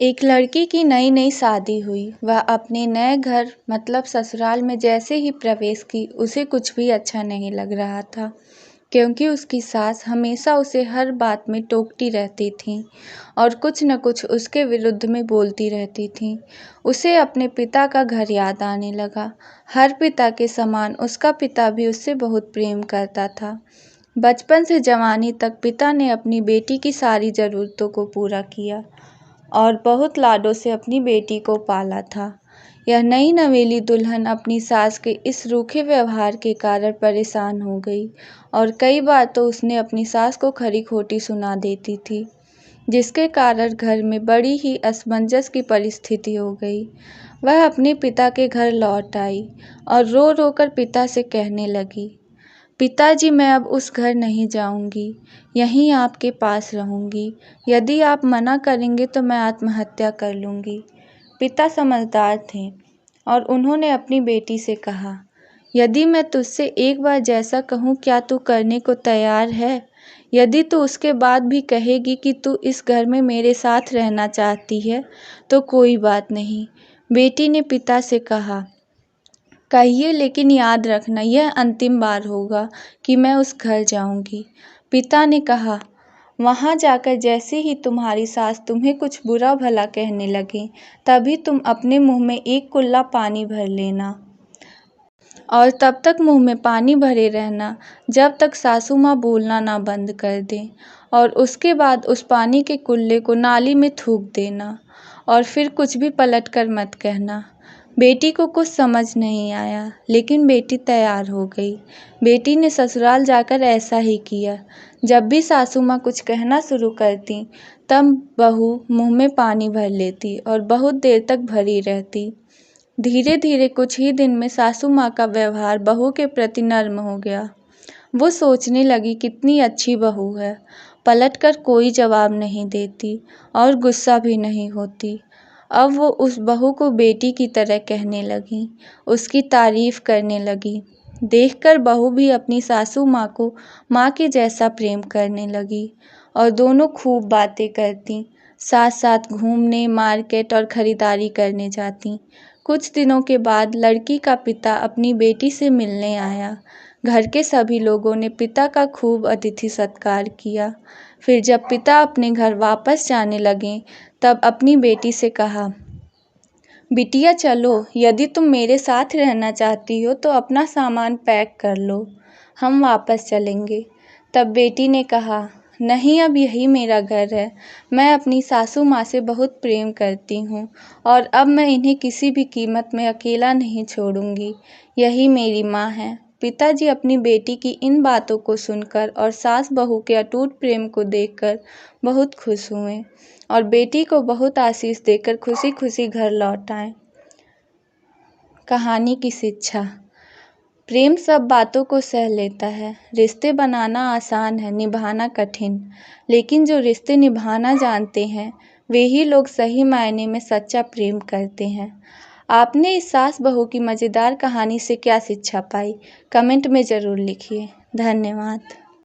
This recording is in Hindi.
एक लड़की की नई नई शादी हुई। वह अपने नए घर मतलब ससुराल में जैसे ही प्रवेश की उसे कुछ भी अच्छा नहीं लग रहा था, क्योंकि उसकी सास हमेशा उसे हर बात में टोकती रहती थी और कुछ न कुछ उसके विरुद्ध में बोलती रहती थी। उसे अपने पिता का घर याद आने लगा। हर पिता के समान उसका पिता भी उससे बहुत प्रेम करता था। बचपन से जवानी तक पिता ने अपनी बेटी की सारी ज़रूरतों को पूरा किया और बहुत लाडों से अपनी बेटी को पाला था। यह नई नवेली दुल्हन अपनी सास के इस रूखे व्यवहार के कारण परेशान हो गई और कई बार तो उसने अपनी सास को खरी खोटी सुना देती थी, जिसके कारण घर में बड़ी ही असमंजस की परिस्थिति हो गई। वह अपने पिता के घर लौट आई और रो रो कर पिता से कहने लगी, पिताजी, मैं अब उस घर नहीं जाऊंगी, यहीं आपके पास रहूंगी। यदि आप मना करेंगे तो मैं आत्महत्या कर लूंगी। पिता समझदार थे और उन्होंने अपनी बेटी से कहा, यदि मैं तुझसे एक बार जैसा कहूँ क्या तू करने को तैयार है? यदि तू उसके बाद भी कहेगी कि तू इस घर में मेरे साथ रहना चाहती है तो कोई बात नहीं। बेटी ने पिता से कहा, कहिए, लेकिन याद रखना यह अंतिम बार होगा कि मैं उस घर जाऊंगी। पिता ने कहा, वहां जाकर जैसे ही तुम्हारी सास तुम्हें कुछ बुरा भला कहने लगे तभी तुम अपने मुंह में एक कुल्ला पानी भर लेना और तब तक मुंह में पानी भरे रहना जब तक सासू माँ बोलना ना बंद कर दें, और उसके बाद उस पानी के कुल्ले को नाली में थूक देना और फिर कुछ भी पलट कर मत कहना। बेटी को कुछ समझ नहीं आया, लेकिन बेटी तैयार हो गई। बेटी ने ससुराल जाकर ऐसा ही किया। जब भी सासू माँ कुछ कहना शुरू करती तब बहू मुंह में पानी भर लेती और बहुत देर तक भरी रहती। धीरे धीरे कुछ ही दिन में सासू माँ का व्यवहार बहू के प्रति नर्म हो गया। वो सोचने लगी, कितनी अच्छी बहू है, पलटकर कोई जवाब नहीं देती और गुस्सा भी नहीं होती। अब वो उस बहू को बेटी की तरह कहने लगी, उसकी तारीफ करने लगी। देखकर बहू भी अपनी सासू माँ को माँ के जैसा प्रेम करने लगी और दोनों खूब बातें करती, साथ साथ घूमने, मार्केट और खरीदारी करने जाती। कुछ दिनों के बाद लड़की का पिता अपनी बेटी से मिलने आया। घर के सभी लोगों ने पिता का खूब अतिथि सत्कार किया। फिर जब पिता अपने घर वापस जाने लगे तब अपनी बेटी से कहा, बिटिया चलो, यदि तुम मेरे साथ रहना चाहती हो तो अपना सामान पैक कर लो, हम वापस चलेंगे। तब बेटी ने कहा, नहीं, अब यही मेरा घर है। मैं अपनी सासू माँ से बहुत प्रेम करती हूँ और अब मैं इन्हें किसी भी कीमत में अकेला नहीं छोड़ूंगी। यही मेरी माँ है। पिताजी अपनी बेटी की इन बातों को सुनकर और सास बहू के अटूट प्रेम को देखकर बहुत खुश हुए और बेटी को बहुत आशीष देकर खुशी खुशी घर लौट आए। कहानी की शिक्षा। प्रेम सब बातों को सह लेता है। रिश्ते बनाना आसान है, निभाना कठिन। लेकिन जो रिश्ते निभाना जानते हैं वे ही लोग सही मायने में सच्चा प्रेम करते हैं। आपने इस सास बहू की मज़ेदार कहानी से क्या शिक्षा पाई? कमेंट में ज़रूर लिखिए। धन्यवाद।